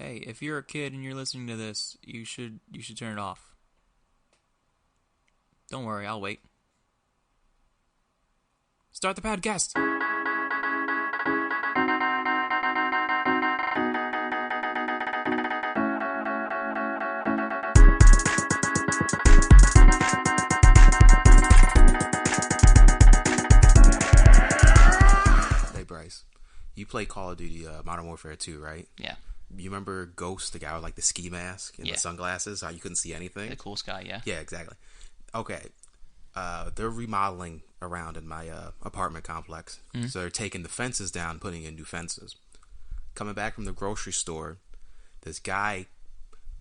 Hey, if you're a kid and you're listening to this, you should turn it off. Don't worry, I'll wait. Start the podcast. Hey Bryce, you play Call of Duty Modern Warfare 2, right? Yeah. You remember Ghost, the guy with like the ski mask and the sunglasses, how you couldn't see anything? The cool sky, yeah. Yeah, exactly. Okay. They're remodeling around in my apartment complex. Mm-hmm. So they're taking the fences down, putting in new fences. Coming back from the grocery store, this guy,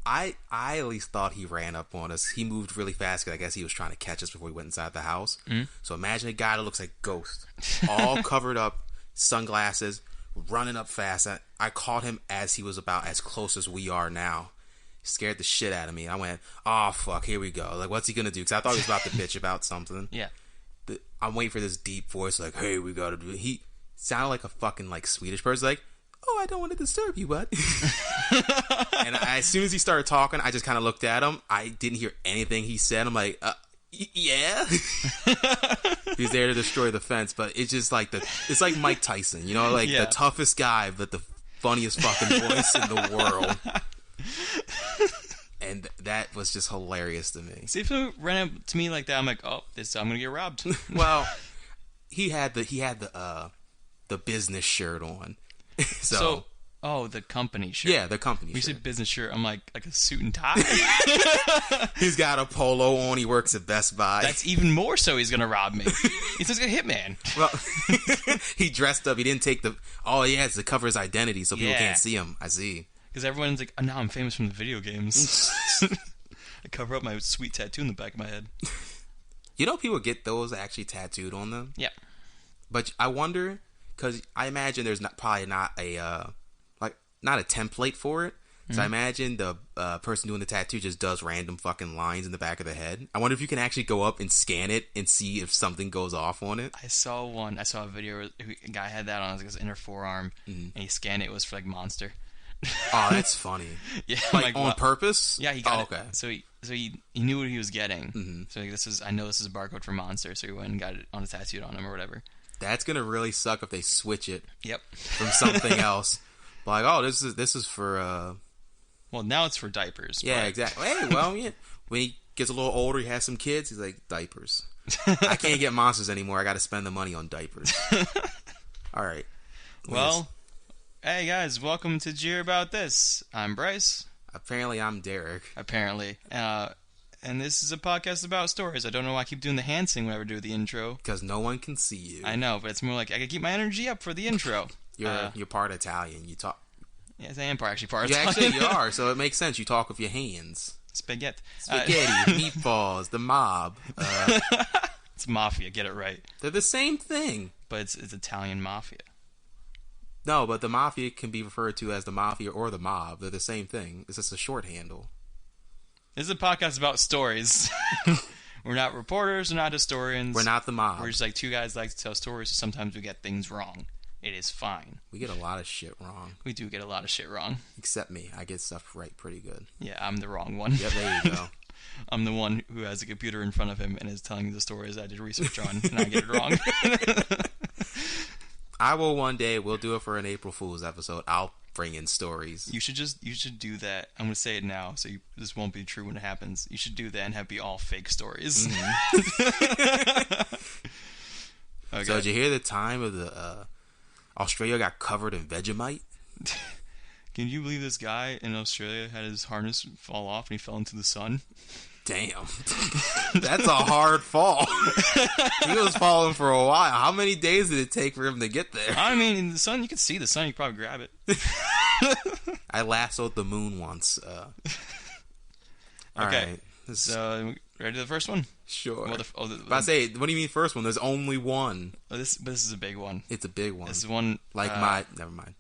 I at least thought he ran up on us. He moved really fast because I guess he was trying to catch us before we went inside the house. Mm-hmm. So imagine a guy that looks like Ghost, all covered up, sunglasses, running up fast. I caught him as he was about as close as we are now. Scared the shit out of me. I went, oh fuck, here we go. Like, what's he gonna do? Because I thought he was about to bitch about something. Yeah. I'm waiting for this deep voice, like, hey, we gotta do it. He sounded like a fucking like Swedish person, like, oh, I don't want to disturb you, bud. And as soon as he started talking, I just kind of looked at him. I didn't hear anything he said. I'm like, yeah. He's there to destroy the fence, but it's just like it's like Mike Tyson, you know, like the toughest guy, but the funniest fucking voice in the world. And that was just hilarious to me. See, if he ran up to me like that, I'm like, oh, I'm gonna get robbed. Well, he had the business shirt on. So the company shirt. Yeah, the company shirt. You said business shirt. I'm like a suit and tie. He's got a polo on. He works at Best Buy. That's even more so he's gonna rob me. He's just a hitman. Well, he dressed up. He didn't take all he has to cover his identity so people can't see him. I see. Because everyone's like, oh, no, I'm famous from the video games. I cover up my sweet tattoo in the back of my head. You know, people get those actually tattooed on them. Yeah. But I wonder, because I imagine there's probably not a template for it. So I imagine the person doing the tattoo just does random fucking lines in the back of the head. I wonder if you can actually go up and scan it and see if something goes off on it. I saw a video where a guy had that on his inner forearm, and he scanned it. It was for like Monster. Oh, that's funny. Yeah, like on purpose. Yeah, he got it. Okay. So he knew what he was getting. Mm-hmm. So like, I know this is a barcode for Monster. So he went and got it on a tattooed on him or whatever. That's gonna really suck if they switch it. Yep. From something else. Like, oh, this is for. Well, now it's for diapers. Yeah, exactly. Hey, well, yeah. When he gets a little older, he has some kids. He's like, diapers. I can't get monsters anymore. I got to spend the money on diapers. All right. Well. Hey guys, welcome to Did You Hear About This? I'm Bryce. Apparently I'm Derek. Apparently. And this is a podcast about stories. I don't know why I keep doing the hand sing whenever I do the intro. Because no one can see you. I know, but it's more like I can keep my energy up for the intro. You're part Italian. You talk... Yes, I am actually part Italian. Italian. Actually, you are, so it makes sense. You talk with your hands. Spaghetti, meatballs, the mob. It's mafia, get it right. They're the same thing. But it's Italian mafia. No, but the mafia can be referred to as the mafia or the mob. They're the same thing. It's just a short handle. This is a podcast about stories. We're not reporters. We're not historians. We're not the mob. We're just like two guys like to tell stories. So sometimes we get things wrong. It is fine. We get a lot of shit wrong. We do get a lot of shit wrong. Except me. I get stuff right pretty good. Yeah, I'm the wrong one. Yeah, there you go. I'm the one who has a computer in front of him and is telling the stories I did research on, and I get it wrong. I will one day. We'll do it for an April Fool's episode. I'll bring in stories. You should do that. I'm going to say it now, so this won't be true when it happens. You should do that and have it be all fake stories. Mm-hmm. Okay. So did you hear the time of the Australia got covered in Vegemite? Can you believe this guy in Australia had his harness fall off and he fell into the sun? Damn. That's a hard fall. He was falling for a while. How many days did it take for him to get there? I mean, in the sun, you could see the sun. You could probably grab it. I lassoed the moon once. All okay. Right. So, ready to the first one? Sure. Well, I say, what do you mean first one? There's only one. Oh, this is a big one. It's a big one. This is one. Like never mind.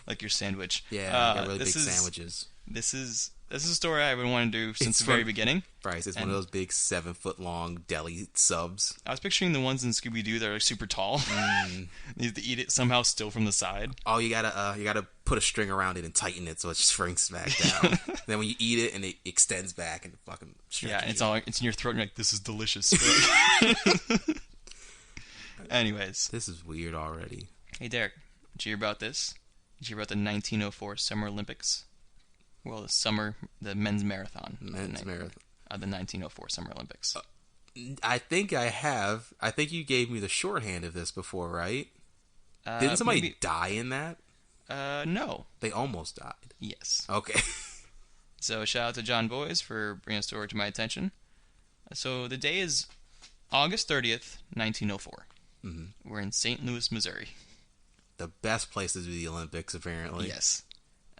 Like your sandwich. Yeah, I got really big sandwiches. This is this is a story I've been wanting to do since the very beginning. Bryce, it's one of those big 7-foot-long deli subs. I was picturing the ones in Scooby-Doo that are like super tall. You have to eat it somehow still from the side. Oh, you gotta put a string around it and tighten it so it shrinks back down. Then when you eat it and it extends back and fucking yeah, it's in your throat and you're like, this is delicious. Anyways. This is weird already. Hey, Derek, did you hear about this? Did you hear about the 1904 Summer Olympics? Well, the men's marathon. Men's marathon. The 1904 Summer Olympics. I think I have. I think you gave me the shorthand of this before, right? Didn't somebody die in that? No. They almost died. Yes. Okay. So shout out to John Boys for bringing a story to my attention. So the day is August 30th, 1904. Mm-hmm. We're in St. Louis, Missouri. The best place to do the Olympics, apparently. Yes.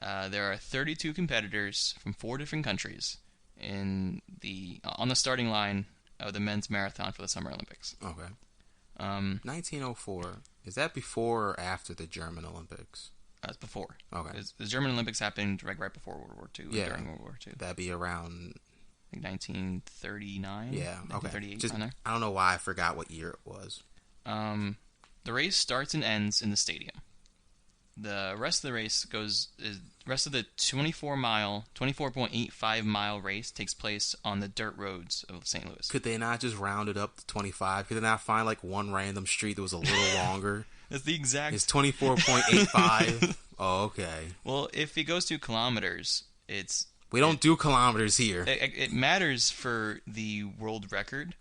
There are 32 competitors from 4 different countries on the starting line of the men's marathon for the Summer Olympics. Okay. 1904. Is that before or after the German Olympics? That's before. Okay. The German Olympics happened right before World War II. Yeah. During World War II. That'd be around... like 1939? Yeah, okay. 1938, I don't know why I forgot what year it was. The race starts and ends in the stadium. The rest of the race the 24.85 mile race takes place on the dirt roads of St. Louis. Could they not just round it up to 25? Could they not find like one random street that was a little longer? It's the exact... It's 24.85? Oh, okay. Well, if it goes to kilometers, we don't do kilometers here. It matters for the world record.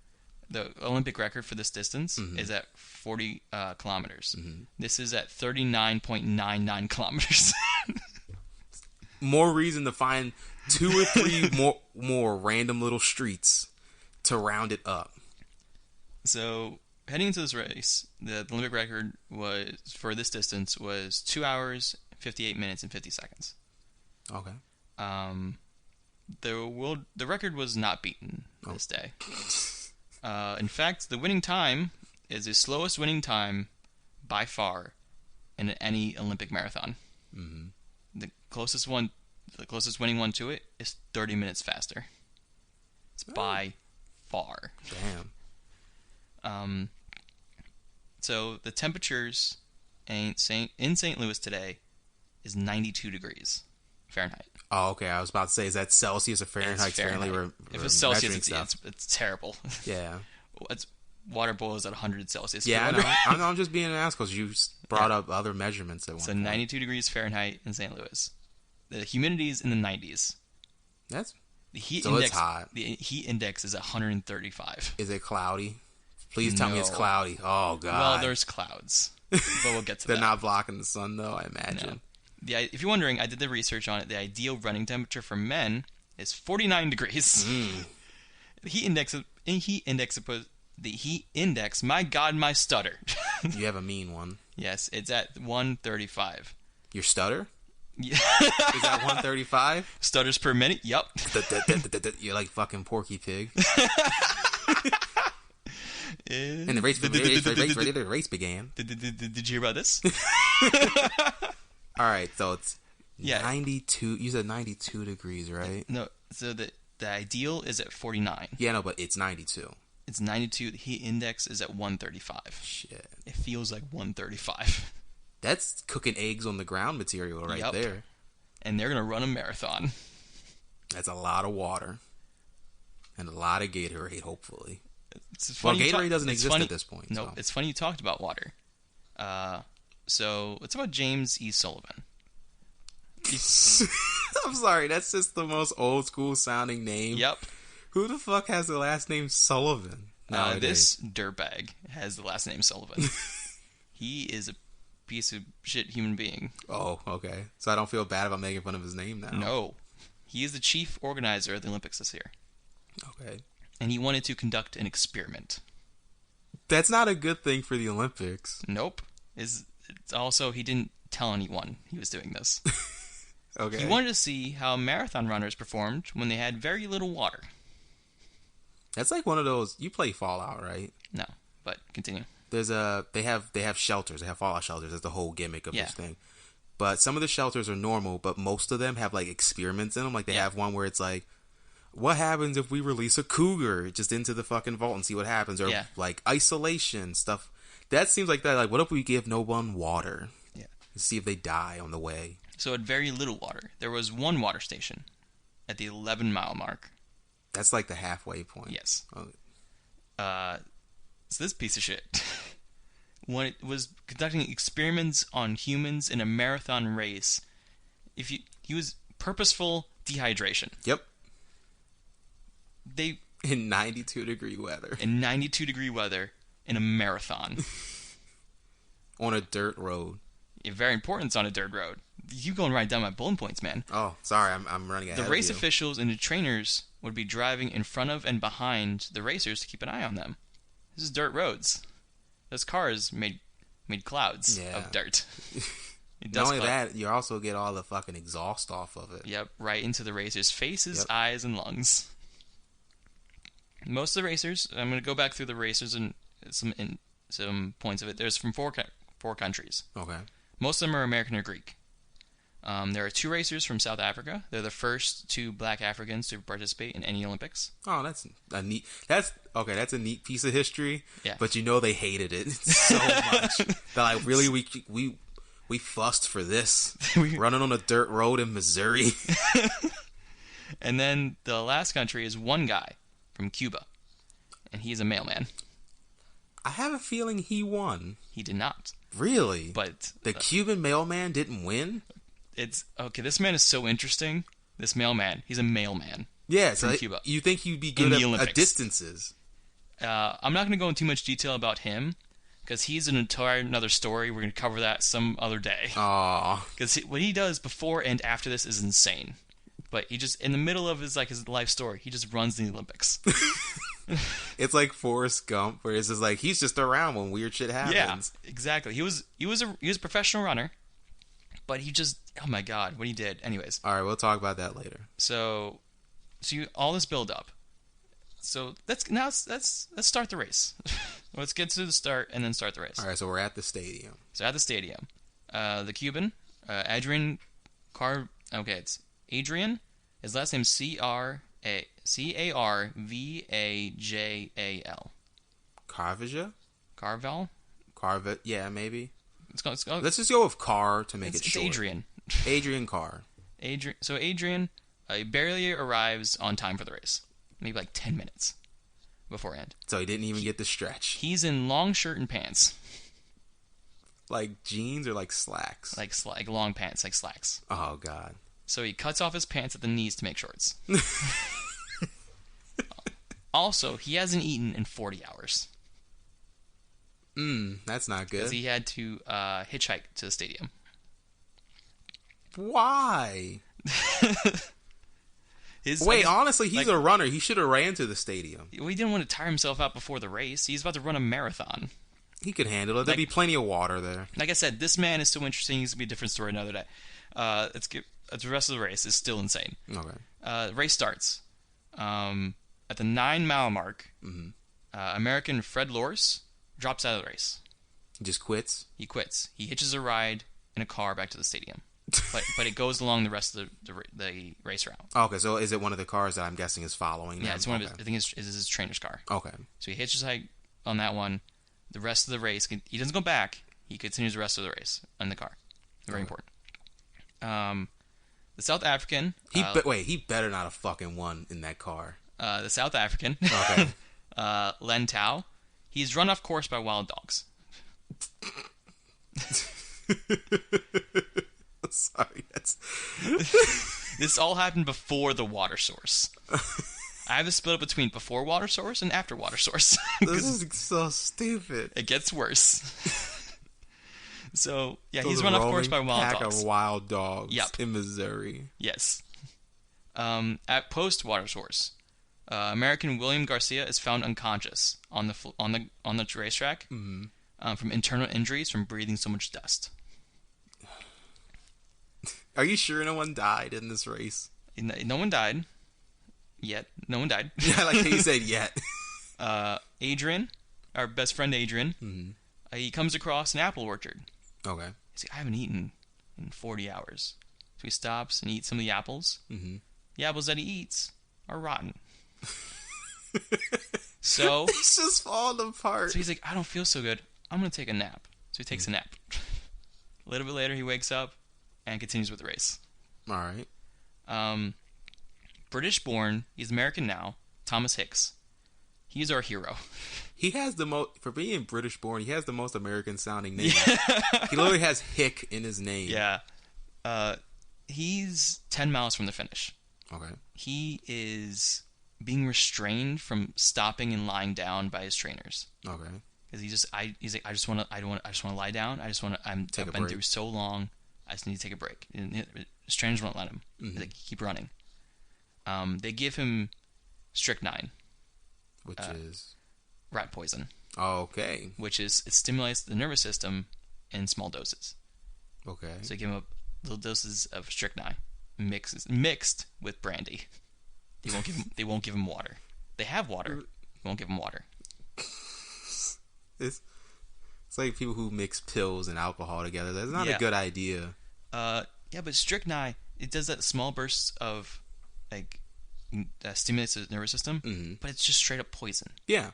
The Olympic record for this distance is at 40 kilometers. Mm-hmm. This is at 39.99 kilometers. More reason to find 2 or 3 more random little streets to round it up. So, heading into this race, the Olympic record for this distance was 2 hours, 58 minutes, and 50 seconds. Okay. The record was not beaten this day. In fact, the winning time is the slowest winning time by far in any Olympic marathon. Mm-hmm. The closest winning one to it is 30 minutes faster. It's by far. Damn. So the temperatures in St. Louis today is 92 degrees Fahrenheit. Oh, okay. I was about to say, is that Celsius or Fahrenheit? If it's Celsius, it's terrible. Yeah. Water boils at 100 Celsius. Yeah, I know. I'm just being an ass because you brought up other measurements at one point. 92 degrees Fahrenheit in St. Louis. The humidity is in the 90s. The heat index, it's hot. The heat index is 135. Is it cloudy? Please tell me it's cloudy. Oh, God. Well, there's clouds. But we'll get to They're that. not blocking the sun, though, I imagine. No. If you're wondering, I did the research on it. The ideal running temperature for men is 49 degrees. The heat index, my God, my stutter. You have a mean one. Yes, it's at 135. Your stutter? Yeah. Is that 135? Stutters per minute? Yep. You're like fucking Porky Pig. And the race began. Did you hear about this? All right, so it's 92. You said 92 degrees, right? No, so the ideal is at 49. Yeah, no, but it's 92. It's 92. The heat index is at 135. Shit. It feels like 135. That's cooking eggs on the ground material right there. And they're going to run a marathon. That's a lot of water. And a lot of Gatorade, hopefully. Well, Gatorade doesn't exist at this point. No, it's funny you talked about water. So, it's about James E. Sullivan. I'm sorry, that's just the most old school sounding name. Yep. Who the fuck has the last name Sullivan? This dirtbag has the last name Sullivan. He is a piece of shit human being. Oh, okay. So I don't feel bad about making fun of his name now. No. He is the chief organizer of the Olympics this year. Okay. And he wanted to conduct an experiment. That's not a good thing for the Olympics. Nope. It's also, he didn't tell anyone he was doing this. Okay. He wanted to see how marathon runners performed when they had very little water. That's like one of those. You play Fallout, right? No, but continue. They have shelters. They have Fallout shelters. That's the whole gimmick of this thing. But some of the shelters are normal, but most of them have like experiments in them. Like they have one where it's like, what happens if we release a cougar just into the fucking vault and see what happens? Or like isolation stuff. That seems like that. Like, what if we give no one water? Yeah. And see if they die on the way. So at very little water. There was one water station at the 11-mile mark. That's like the halfway point. Yes. Oh. So this piece of shit, when it was conducting experiments on humans in a marathon race, he was purposeful dehydration. Yep. In 92-degree weather. In 92-degree weather in a marathon. On a dirt road. Yeah, very important it's on a dirt road. You going right down my bullet points, man. Oh, sorry, I'm running ahead of you. The race officials and the trainers would be driving in front of and behind the racers to keep an eye on them. This is dirt roads. Those cars made clouds of dirt. Not only that, you also get all the fucking exhaust off of it. Yep, right into the racers' faces, eyes, and lungs. Most of the racers, I'm going to go back through the racers and some points of it. There's from four countries. Okay. Most of them are American or Greek. There are 2 racers from South Africa. They're the first 2 black Africans to participate in any Olympics. Oh, that's a neat. That's a neat piece of history. Yeah. But they hated it so much. They're like, really, we fussed for this, running on a dirt road in Missouri. And then the last country is one guy from Cuba, and he's a mailman. I have a feeling he won. He did not. Really? But the Cuban mailman didn't win? It's okay. This man is so interesting. This mailman, he's a mailman. Yeah, so Cuba. You think he'd be good at distances? I'm not going to go into too much detail about him because he's an entire another story. We're going to cover that some other day. Aww. Because what he does before and after this is insane. But he just in the middle of his life story, he just runs the Olympics. It's like Forrest Gump, where it's just like he's just around when weird shit happens. Yeah, exactly. He was a professional runner. But he just, oh my God, what he did. Anyways. All right, we'll talk about that later. So all this build up. So let's start the race. Let's get to the start and then start the race. All right, so we're at the stadium. So at the stadium, the Cuban, Adrian it's Adrian. His last name Carvajal. Carvel? Yeah, maybe. Let's go. Let's just go with Carr to make it short. It's Adrian. Adrian Carr. So Adrian barely arrives on time for the race. Maybe like 10 minutes beforehand. So he didn't even get the stretch. He's in long shirt and pants. Like jeans or like slacks? Like long pants, like slacks. Oh, God. So he cuts off his pants at the knees to make shorts. Also, he hasn't eaten in 40 hours. That's not good. Because he had to hitchhike to the stadium. Why? Honestly, he's a runner. He should have ran to the stadium. Well, he didn't want to tire himself out before the race. He's about to run a marathon. He could handle it. There'd be plenty of water there. Like I said, this man is so interesting. He's going to be a different story another day. The rest of the race is still insane. Okay. The race starts. At the 9-mile mark, American Fred Loris drops out of the race. He just quits? He quits. He hitches a ride in a car back to the stadium. but it goes along the rest of the race route. Okay, so is it one of the cars that I'm guessing is following them? Yeah, it's one of his, I think it's his trainer's car. Okay. So he hitches a hike on that one. The rest of the race, he doesn't go back. He continues the rest of the race in the car. Very important. The South African... he better not have fucking won in that car. The South African, Len Tao, he's run off course by wild dogs. Sorry, This all happened before the water source. I have to split up between before water source and after water source. This is so stupid. It gets worse. So he's run off course by wild dogs. Pack of wild dogs in Missouri. Yes. At post water source, American William Garcia is found unconscious on the racetrack from internal injuries from breathing so much dust. Are you sure no one died in this race? No one died. Yet. No one died. Yeah, like how you said yet. Adrian, our best friend Adrian, he comes across an apple orchard. Okay. He's like, I haven't eaten in 40 hours. So he stops and eats some of the apples. Mm-hmm. The apples that he eats are rotten. So it's just falling apart. So he's like, I don't feel so good. I'm going to take a nap. So he takes a nap. A little bit later, he wakes up and continues with the race. All right. British-born, he's American now, Thomas Hicks. He's our hero. He has the most, for being British-born, he has the most American-sounding name. He literally has Hick in his name. Yeah. He's 10 miles from the finish. Okay. He is being restrained from stopping and lying down by his trainers. Okay. Because he's like, I just want to lie down. I've been through so long. I just need to take a break. And his trainers won't let him. Mm-hmm. He's like, keep running. They give him strychnine, which is rat poison. Okay. Which is, it stimulates the nervous system in small doses. Okay. So they give him little doses of strychnine mixed with brandy. They won't give him water. They have water. They won't give him water. It's like people who mix pills and alcohol together. That's not a good idea. Yeah, but strychnine, it does that small bursts of stimulates the nervous system, but it's just straight up poison. Yeah.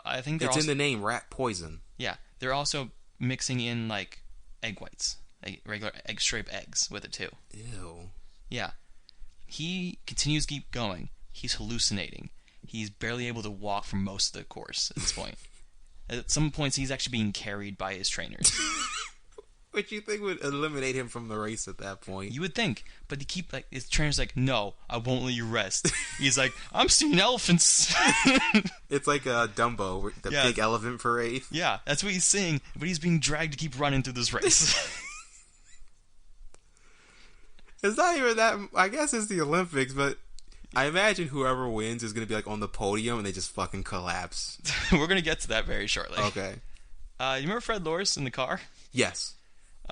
I think they're it's in the name, rat poison. Yeah, they're also mixing in egg whites, regular straight eggs with it too. Ew. Yeah. He continues to keep going. He's hallucinating. He's barely able to walk for most of the course at this point. At some points, he's actually being carried by his trainers. Which you think would eliminate him from the race at that point. You would think, but they keep his trainer's like, no, I won't let you rest. He's like, I'm seeing elephants. It's like Dumbo, the big elephant parade. Yeah, that's what he's seeing, but he's being dragged to keep running through this race. It's not even that. I guess it's the Olympics, but I imagine whoever wins is going to be on the podium and they just fucking collapse. We're going to get to that very shortly. Okay. You remember Fred Loris in the car? Yes.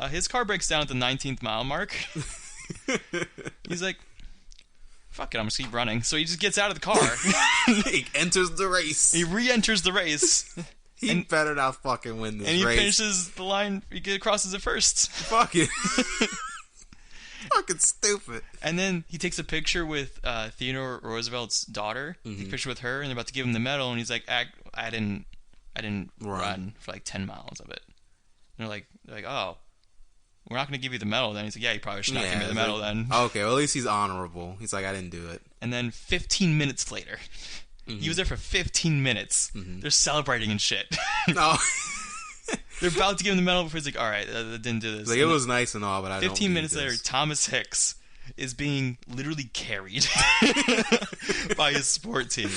His car breaks down at the 19th mile mark. He's like, fuck it, I'm just keep running. So he just gets out of the car. He enters the race. He re-enters the race. He better not fucking win this race. And he finishes the line, he crosses it first. Fuck it. Fucking stupid. And then he takes a picture with Theodore Roosevelt's daughter. He takes a picture with her, and they're about to give him the medal, and he's like, I didn't run for 10 miles of it. And they're like, oh, we're not going to give you the medal then. He's like, yeah, you probably should not give me the medal then. Okay, well, at least he's honorable. He's like, I didn't do it. And then 15 minutes later, he was there for 15 minutes. They're celebrating and shit. No. They're about to give him the medal before he's like, all right, I didn't do this. It was nice and all, but I don't 15 minutes later, Thomas Hicks is being literally carried by his sport team.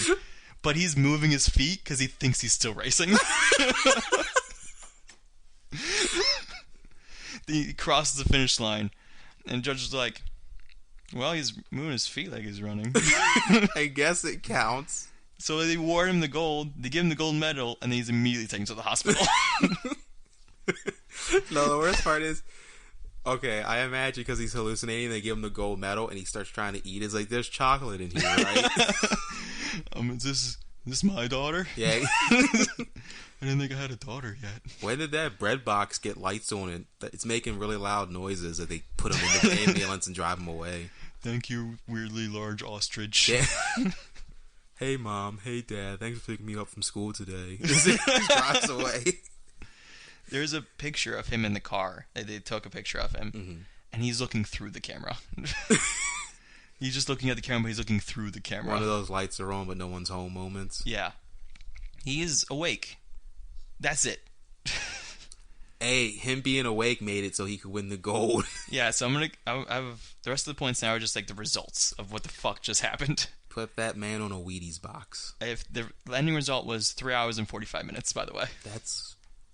But he's moving his feet because he thinks he's still racing. He crosses the finish line, and the judge is like, well, he's moving his feet like he's running. I guess it counts. So they award him the gold, they give him the gold medal, and then he's immediately taken to the hospital. No, the worst part is, okay, I imagine because he's hallucinating, they give him the gold medal, and he starts trying to eat. It's like, there's chocolate in here, right? Is this my daughter? Yeah. I didn't think I had a daughter yet. When did that bread box get lights on it? It's making really loud noises that they put him in the ambulance and drive him away. Thank you, weirdly large ostrich. Yeah. Hey, Mom. Hey, Dad. Thanks for picking me up from school today. He drives away. There's a picture of him in the car. They took a picture of him, and he's looking through the camera. He's just looking at the camera, but he's looking through the camera. One of those lights are on, but no one's home moments. Yeah. He is awake. That's it. Hey, him being awake made it so he could win the gold. Yeah, so I have the rest of the points now are just the results of what the fuck just happened. Put that man on a Wheaties box. If the ending result was 3 hours and 45 minutes, by the way.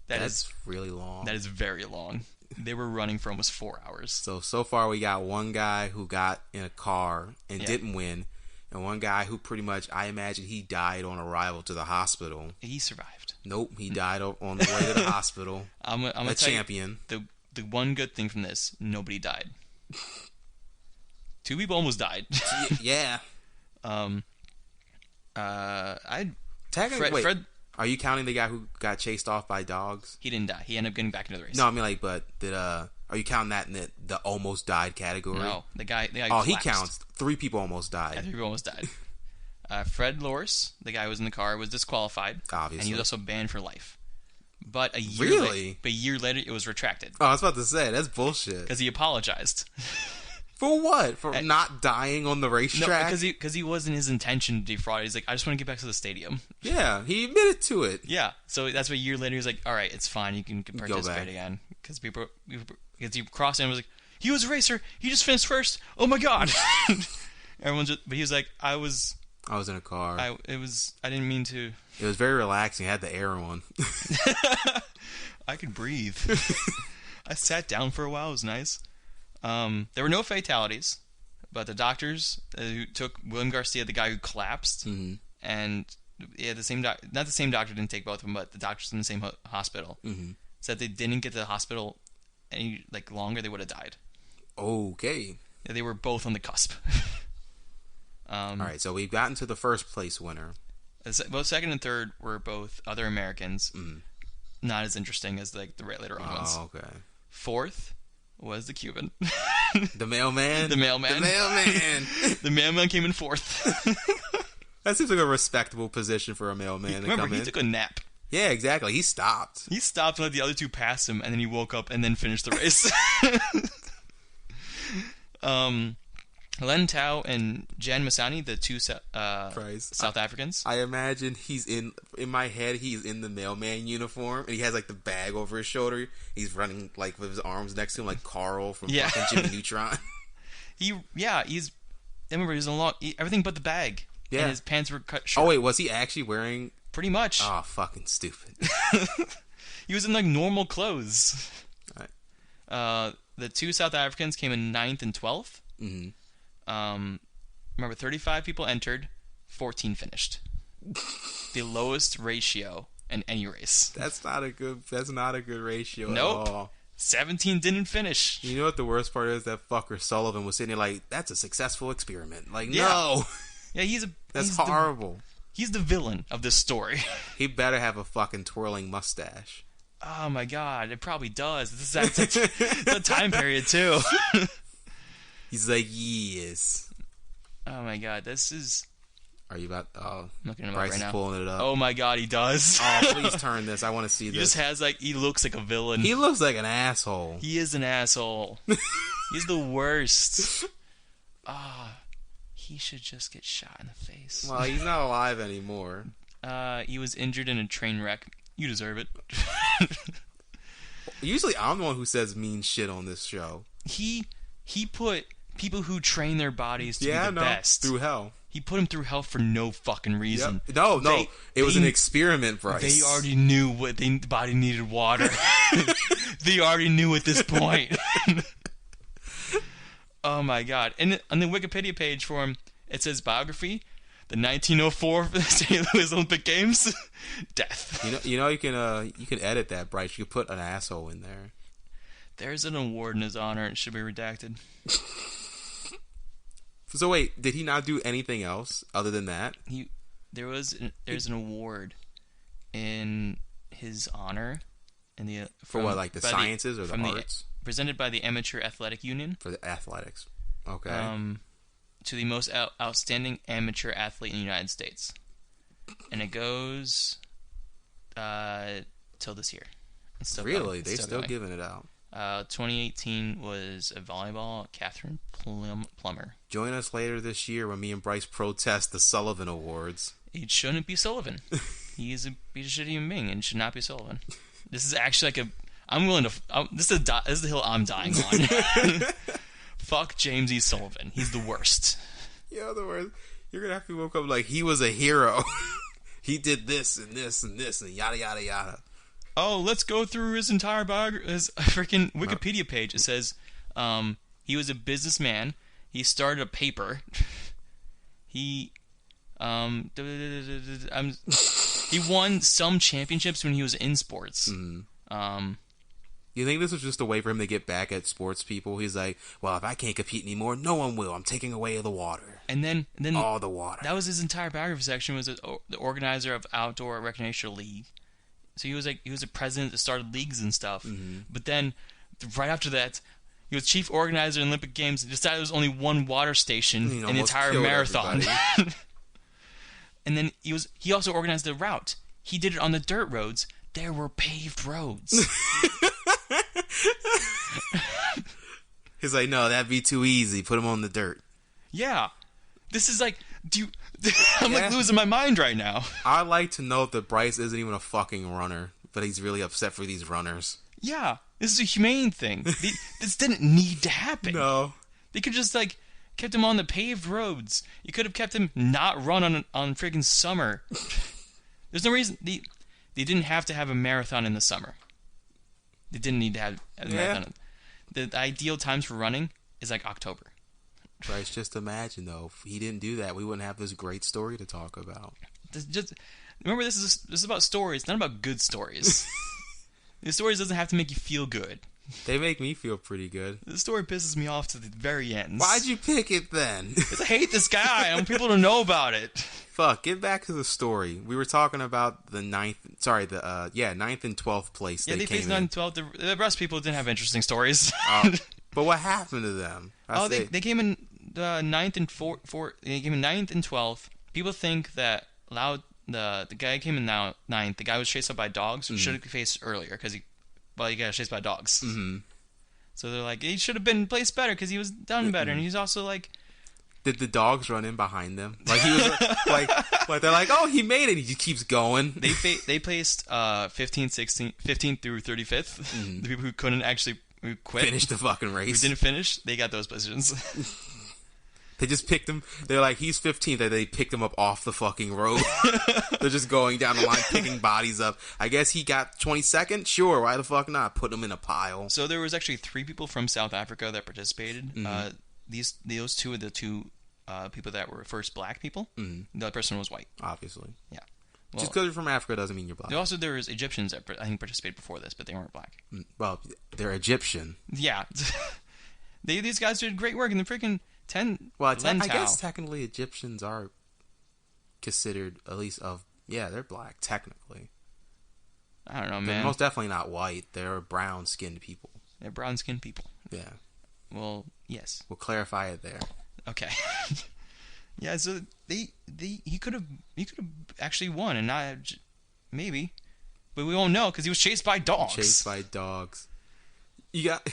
That's really long. That is very long. They were running for almost 4 hours. So far we got one guy who got in a car and didn't win, and one guy who pretty much, I imagine he died on arrival to the hospital. He survived. Nope, he died on the way to the hospital. I'm a champion. The one good thing from this, nobody died. 2 people almost died. Yeah. Fred. Are you counting the guy who got chased off by dogs? He didn't die. He ended up getting back into the race. No, I mean but did Are you counting that in the almost died category? No, the guy Oh, collapsed. he counts. 3 people almost died. Yeah, 3 people almost died. Fred Lors, the guy who was in the car, was disqualified. Obviously. And he was also banned for life. But a year later, it was retracted. Oh, I was about to say, that's bullshit. Because he apologized. For what? For not dying on the racetrack? No, because he wasn't his intention to defraud. He's like, I just want to get back to the stadium. Yeah, he admitted to it. Yeah, so that's why a year later he was like, all right, it's fine, you can participate again. Because he crossed and was like, he was a racer, he just finished first. Oh my god! But he was like, I was in a car. I didn't mean to. It was very relaxing. I had the air on. I could breathe. I sat down for a while. It was nice. There were no fatalities, but the doctors who took William Garcia, the guy who collapsed, and not the same doctor didn't take both of them, but the doctors in the same hospital said they didn't get to the hospital any longer, they would have died. Okay. Yeah, they were both on the cusp. All right, so we've gotten to the first place winner. Both second and third were both other Americans. Not as interesting as the later on ones. Oh, okay. Fourth was the Cuban. The mailman? The mailman. The mailman! The mailman came in fourth. That seems like a respectable position for a mailman to come in. Remember, he took a nap. Yeah, exactly. He stopped. He stopped and let the other two pass him, and then he woke up and then finished the race. Len Tao and Jan Masani, the two South Africans. I imagine he's in my head, he's in the mailman uniform, and he has the bag over his shoulder. He's running with his arms next to him like Carl from fucking Jimmy Neutron. I remember he was in everything but the bag. Yeah. And his pants were cut short. Oh wait, was he actually wearing... Pretty much. Oh, fucking stupid. He was in normal clothes. Right. The two South Africans came in 9th and 12th. Remember, 35 people entered, 14 finished. The lowest ratio in any race. That's not a good ratio nope. at all. 17 didn't finish. You know what the worst part is? That fucker Sullivan was sitting there that's a successful experiment. Yeah. No. Yeah, that's horrible. He's the villain of this story. He better have a fucking twirling mustache. Oh my god, it probably does. It's a time period too. He's like, yes. Oh my god, this is... Are you about... Oh, I'm looking him Bryce up right is now. pulling it up. Oh my god, he does. Oh, please turn this. I want to see this. He just has he looks like a villain. He looks like an asshole. He is an asshole. He's the worst. He should just get shot in the face. Well, he's not alive anymore. He was injured in a train wreck. You deserve it. Usually I'm the one who says mean shit on this show. He put people who train their bodies to be the best through hell. He put them through hell for no fucking reason. Yep. No, it was an experiment, Bryce. They already knew the body needed water. They already knew at this point. Oh my god! And on the Wikipedia page for him, it says biography: the 1904 St. Louis Olympic Games, death. You can edit that, Bryce. You can put an asshole in there. There's an award in his honor. It should be redacted. So wait, did he not do anything else other than that? There's an award in his honor for what, the sciences or the arts? Presented by the Amateur Athletic Union. For the athletics. Okay. To the most outstanding amateur athlete in the United States. And it goes till this year. It's still really? Going. They're still giving it out. 2018 was a volleyball, Catherine Plummer. Join us later this year when me and Bryce protest the Sullivan Awards. It shouldn't be Sullivan. He's a shitty human being and should not be Sullivan. This is actually I'm willing to... this is the hill I'm dying on. Fuck James E. Sullivan. He's the worst. Yeah, the worst. You're going to have to woke up he was a hero. He did this and this and this and yada, yada, yada. Oh, let's go through his entire biography. His freaking Wikipedia page. It says he was a businessman. He started a paper. He won some championships when he was in sports. You think this was just a way for him to get back at sports people? He's like, well, if I can't compete anymore, no one will. I'm taking away the water. And then all the water. That was his entire biography section. Was the organizer of outdoor recreational league. So he was a president that started leagues and stuff. But then right after that, he was chief organizer in Olympic Games and decided there was only one water station in the entire marathon. And then he also organized the route. He did it on the dirt roads. There were paved roads. He's like, no, that'd be too easy. Put him on the dirt. Yeah. This is like, I'm like losing my mind right now. I'd like to know that Bryce isn't even a fucking runner, but he's really upset for these runners. Yeah. This is a humane thing. This didn't need to happen. No. They could just, like, kept him on the paved roads. You could have kept him not run on friggin' summer. There's no reason. They didn't have to have a marathon in the summer. They didn't need to have a marathon. The ideal times for running is like October. Bryce, just imagine, though, if he didn't do that, we wouldn't have this great story to talk about. Remember, this is about stories, not about good stories. The stories doesn't have to make you feel good. They make me feel pretty good. The story pisses me off to the very end. Why'd you pick it then? Because I hate this guy. I want people to know about it. Fuck, get back to the story. We were talking about the 9th and 12th place. Yeah, they faced 9th and 12th. The rest of people didn't have interesting stories. But what happened to them? They came in 9th and 4th. They came in 9th and 12th. People think that the guy came in 9th. The guy was chased up by dogs. Should have faced earlier because he got chased by dogs. Mm-hmm. So they're like, he should have been placed better because he was done better, and he's also like. Did the dogs run in behind them? Like he was like they're like, oh, he made it. He just keeps going. They placed 15th through 35th. Mm-hmm. The people who couldn't actually quit, finish the fucking race. Who didn't finish, they got those positions. They just picked him. They're like, he's 15th, and they picked him up off the fucking road. They're just going down the line, picking bodies up. I guess he got 22nd? Sure, why the fuck not? Put him in a pile. So there was actually 3 people from South Africa that participated. Mm-hmm. Those two are the two people that were first black people. Mm-hmm. The other person was white. Obviously. Yeah. Well, just because you're from Africa doesn't mean you're black. There was Egyptians that I think participated before this, but they weren't black. Well, they're Egyptian. Yeah. These guys did great work in the freaking 10. Well, I guess technically Egyptians are considered they're black technically. I don't know, man. They're most definitely not white. They're brown-skinned people. They're brown-skinned people. Yeah. Well, yes. We'll clarify it there. Okay. Yeah, so he could have actually won, and not maybe, but we won't know because he was chased by dogs. Chased by dogs. You got.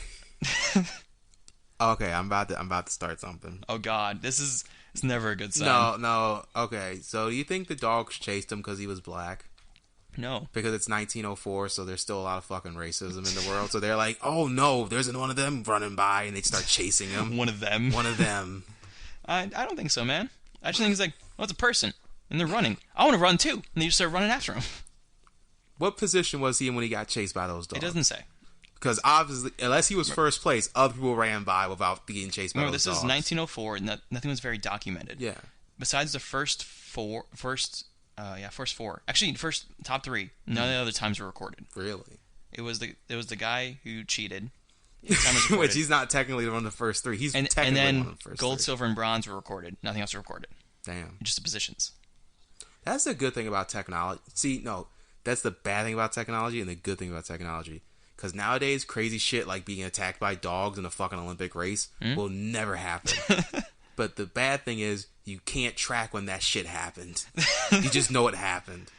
Okay, I'm about to start something. Oh God, it's never a good sign. No. Okay, so do you think the dogs chased him because he was black? No. Because it's 1904, so there's still a lot of fucking racism in the world. So they're like, oh no, there's one of them running by, and they start chasing him. One of them. I don't think so, man. I just think it's like, well, it's a person, and they're running. I want to run too, and they just start running after him. What position was he in when he got chased by those dogs? It doesn't say. Because obviously, unless he was first place, other people ran by without being chased by those dogs. This is 1904, and nothing was very documented. Yeah. Besides the first four. Actually, the first top 3. None of the other times were recorded. Really? It was the guy who cheated. Which he's not technically one of the first 3. He's technically one of the first 3. Gold, silver, and bronze were recorded. Nothing else was recorded. Damn. Just the positions. That's the good thing about technology. See, no, that's the bad thing about technology and the good thing about technology. Because nowadays, crazy shit like being attacked by dogs in a fucking Olympic race will never happen. But the bad thing is, you can't track when that shit happened. You just know it happened.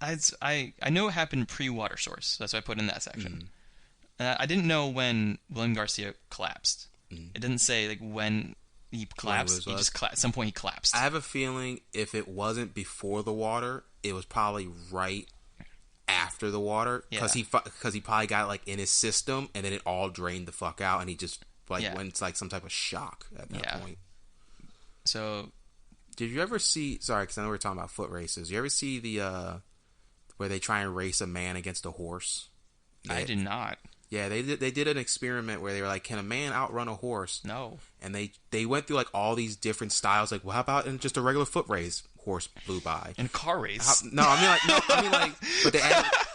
I know it happened pre-water source. That's why I put in that section. I didn't know when William Garcia collapsed. It didn't say like when he collapsed. He just at some point he collapsed. I have a feeling if it wasn't before the water, it was probably right after the water, because he probably got it like in his system, and then it all drained the fuck out, and he just went to like some type of shock at that point. So, did you ever see? Sorry, because I know we're talking about foot races. You ever see the where they try and race a man against a horse? I did not. Yeah, they did an experiment where they were like, can a man outrun a horse? No. And they went through like all these different styles. Like, well, how about in just a regular foot race? Horse flew by. In a car race? I mean like, but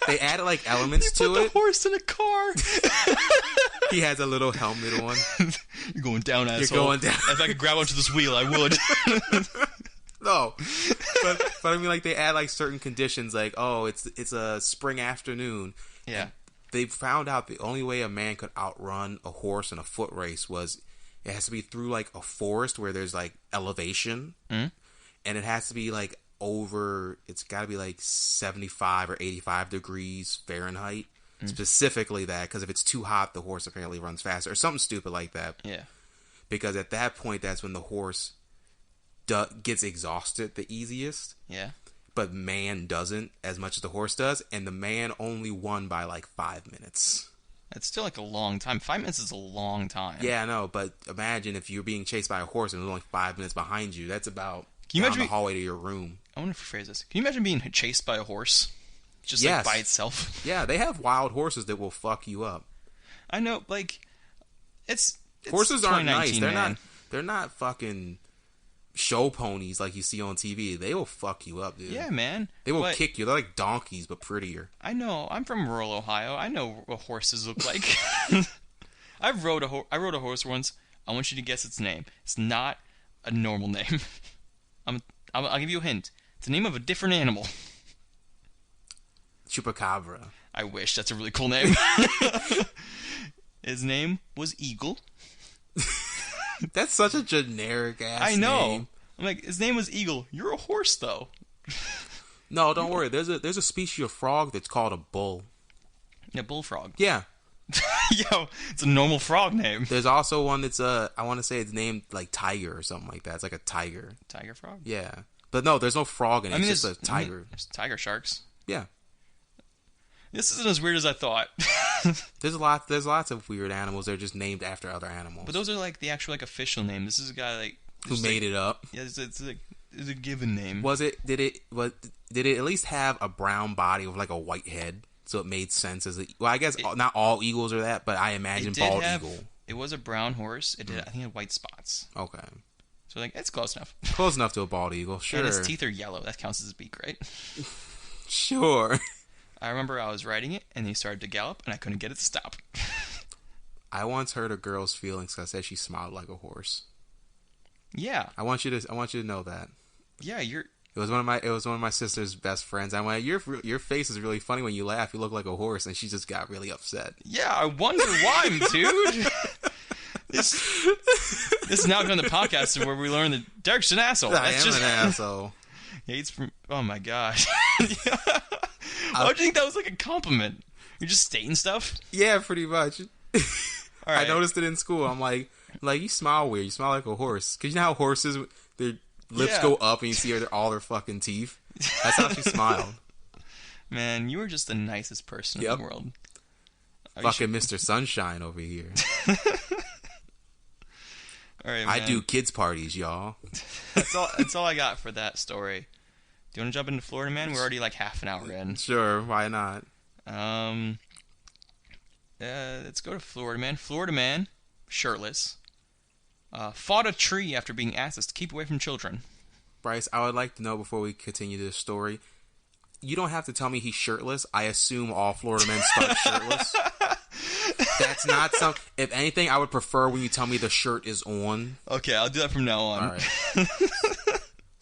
they added like elements to it. You put the horse in a car. He has a little helmet on. You're going down, asshole. You're going down. If I could grab onto this wheel, I would. No, but I mean, like they add like certain conditions, like it's a spring afternoon. Yeah. they found out the only way a man could outrun a horse in a foot race was it has to be through like a forest where there's like elevation, and it has to be like over. It's got to be like 75 or 85 degrees Fahrenheit. Specifically that, because if it's too hot, the horse apparently runs faster or something stupid like that. Yeah. Because at that point, that's when the horse gets exhausted the easiest. Yeah. But man doesn't as much as the horse does, and the man only won by like 5 minutes. That's still like a long time. 5 minutes is a long time. Yeah, I know, but imagine if you're being chased by a horse and there's only 5 minutes behind you. That's about Can you down imagine the hallway to your room. I want to rephrase this. Can you imagine being chased by a horse? Just like by itself? Yeah, they have wild horses that will fuck you up. I know, like, it's horses aren't nice. Man. They're not fucking show ponies like you see on TV. They will fuck you up, dude. Yeah, man. They will kick you. They're like donkeys, but prettier. I know. I'm from rural Ohio. I know what horses look like. I rode a horse once. I want you to guess its name. It's not a normal name. I'll give you a hint. It's the name of a different animal. Chupacabra. I wish. That's a really cool name. His name was Eagle. That's such a generic ass I know. name. I'm like, his name was Eagle. You're a horse, though. No, don't worry. There's a species of frog that's called a bull. Yeah, bullfrog. Yeah. Yo, it's a normal frog name. There's also one that's I want to say it's named like Tiger or something like that. It's like a tiger. Tiger frog? Yeah. But no, there's no frog in it. It's just a tiger. There's tiger sharks. Yeah. This isn't as weird as I thought. There's lots of weird animals that are just named after other animals. But those are like the actual like official name. This is a guy like who made it up. Yeah, it's a given name. Did it at least have a brown body with like a white head? So it made sense as I guess not all eagles are that, but I imagine bald eagle. It was a brown horse. It did. I think it had white spots. Okay. So like it's close enough. Close enough to a bald eagle, sure. And his teeth are yellow. That counts as a beak, right? Sure. I remember I was riding it, and he started to gallop, and I couldn't get it to stop. I once hurt a girl's feelings because I said she smiled like a horse. Yeah. I want you to know that. Yeah, It was one of my sister's best friends. I went, your face is really funny when you laugh. You look like a horse, and she just got really upset. Yeah, I wonder why, dude. This is now going to the podcast where we learn that Derek's an asshole. I am an asshole. Hates from. Oh my gosh. Why would you think that was like a compliment? You're just stating stuff? Yeah, pretty much. All right. I noticed it in school. I'm like you smile weird. You smile like a horse. Because you know how horses, their lips go up and you see all their fucking teeth? That's how she smiled. Man, you were just the nicest person in the world. Fucking Mr. Sunshine over here. All right, man. I do kids parties, y'all. That's all I got for that story. Do you want to jump into Florida Man? We're already like half an hour in. Sure, why not? Let's go to Florida Man. Florida Man, shirtless, fought a tree after being asked to keep away from children. Bryce, I would like to know before we continue this story, you don't have to tell me he's shirtless. I assume all Florida men start shirtless. That's not some. If anything, I would prefer when you tell me the shirt is on. Okay, I'll do that from now on. All right.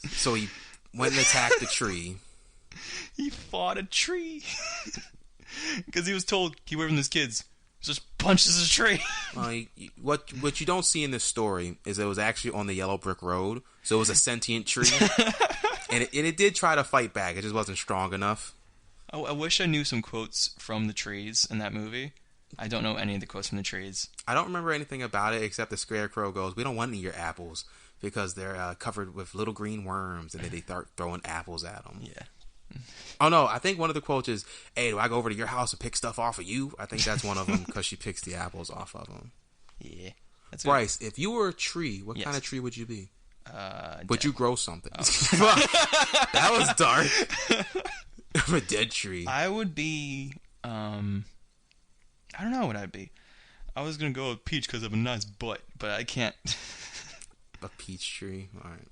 So he went and attacked the tree. He fought a tree because he was told keep away from these kids. Just punches a tree. What you don't see in this story is it was actually on the yellow brick road, so it was a sentient tree, and it did try to fight back. It just wasn't strong enough. I wish I knew some quotes from the trees in that movie. I don't know any of the quotes from the trees. I don't remember anything about it except the scarecrow goes, "We don't want any of your apples because they're covered with little green worms," and then they start throwing apples at them. Yeah. Oh no, I think one of the quotes is, "Hey, do I go over to your house and pick stuff off of you?" I think that's one of them because she picks the apples off of them. Yeah. That's Bryce, if you were a tree, what kind of tree would you be? Would you grow something? Oh. That was dark. I'm a dead tree. I would be, I don't know what I'd be. I was going to go with peach because I have a nice butt, but I can't. A peach tree? All right.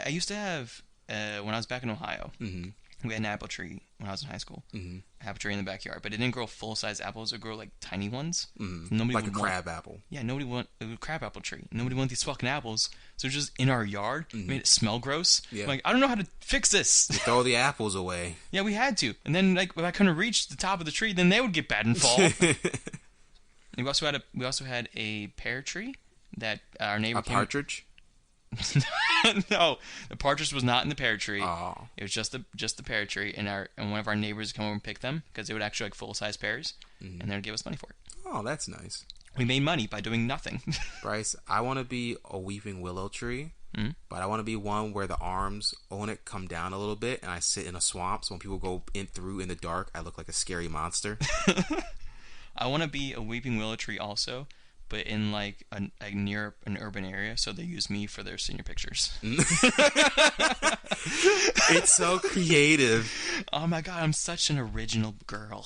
I used to have, when I was back in Ohio, we had an apple tree when I was in high school. Mm-hmm. I have a tree in the backyard, but it didn't grow full-size apples. It grew like tiny ones. Mm-hmm. Nobody Like would a crab apple. Yeah, nobody want a crab apple tree. Nobody wanted these fucking apples, so it's just in our yard. Made it smell gross. Yeah. Like, I don't know how to fix this. You throw the apples away. Yeah, we had to. And then, like, if I couldn't reach the top of the tree, then they would get bad and fall. And we also had a pear tree that our neighbor partridge. No, the partridge was not in the pear tree. Oh. It was just the pear tree, and one of our neighbors would come over and pick them because they would actually like full-size pears, and they would give us money for it. Oh, that's nice. We made money by doing nothing. Bryce, I want to be a weeping willow tree, but I want to be one where the arms on it come down a little bit, and I sit in a swamp, so when people go in the dark, I look like a scary monster. I want to be a weeping willow tree also, but in like near an urban area, so they use me for their senior pictures. It's so creative. Oh my god, I'm such an original girl.